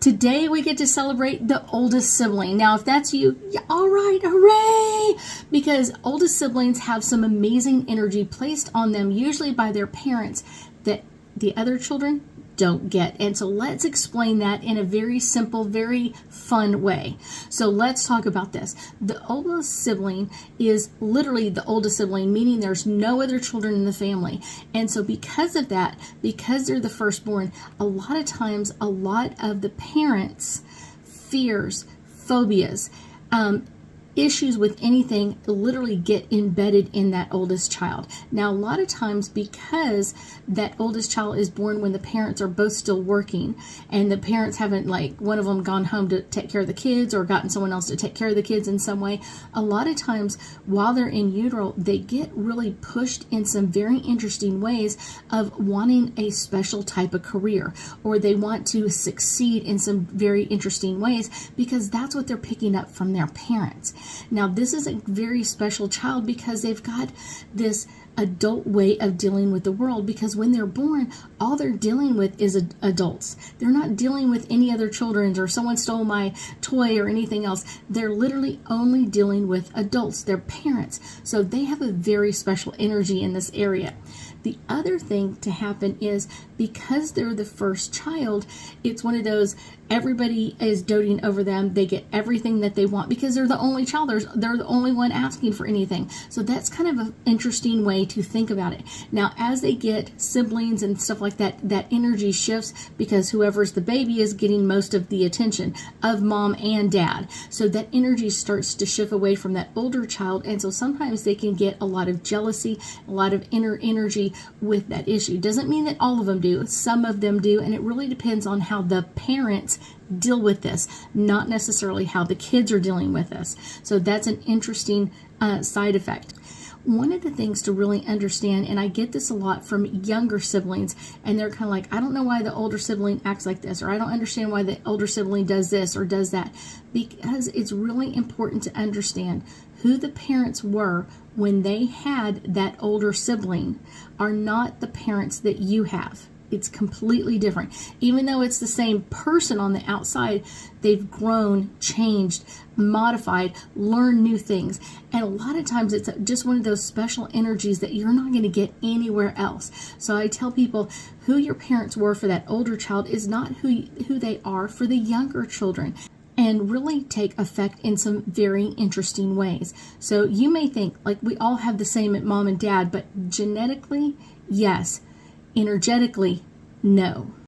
Today we get to celebrate the oldest sibling. Now, if that's you, yeah, all right, hooray! Because oldest siblings have some amazing energy placed on them, usually by their parents, that the other children don't get. And so let's explain that in a very simple, very fun way. So let's talk about this. The oldest sibling is literally the oldest sibling, meaning there's no other children in the family. And so because of that, because they're the firstborn, a lot of times, a lot of the parents' fears, phobias, issues with anything literally get embedded in that oldest child. Now, a lot of times, because that oldest child is born when the parents are both still working and the parents haven't, like, one of them gone home to take care of the kids or gotten someone else to take care of the kids in some way, a lot of times while they're in utero, they get really pushed in some very interesting ways of wanting a special type of career, or they want to succeed in some very interesting ways because that's what they're picking up from their parents. Now, this is a very special child because they've got this adult way of dealing with the world, because when they're born, all they're dealing with is adults. They're not dealing with any other children or someone stole my toy or anything else. They're literally only dealing with adults, their parents. So they have a very special energy in this area. The other thing to happen is because they're the first child, it's one of those, everybody is doting over them. They get everything that they want because they're the only child. They're the only one asking for anything. So that's kind of an interesting way to think about it. Now, as they get siblings and stuff like that, that energy shifts because whoever's the baby is getting most of the attention of mom and dad. So that energy starts to shift away from that older child. And so sometimes they can get a lot of jealousy, a lot of inner energy with that issue. Doesn't mean that all of them do. Some of them do. And it really depends on how the parents deal with this, not necessarily how the kids are dealing with this. So that's an interesting side effect. One of the things to really understand, and I get this a lot from younger siblings, and they're kind of like, I don't know why the older sibling acts like this, or I don't understand why the older sibling does this or does that, because it's really important to understand who the parents were when they had that older sibling are not the parents that you have. It's completely different. Even though it's the same person on the outside, they've grown, changed, modified, learned new things. And a lot of times it's just one of those special energies that you're not going to get anywhere else. So I tell people who your parents were for that older child is not who they are for the younger children, and really take effect in some very interesting ways. So you may think, like, we all have the same mom and dad, but genetically, yes. Energetically, no.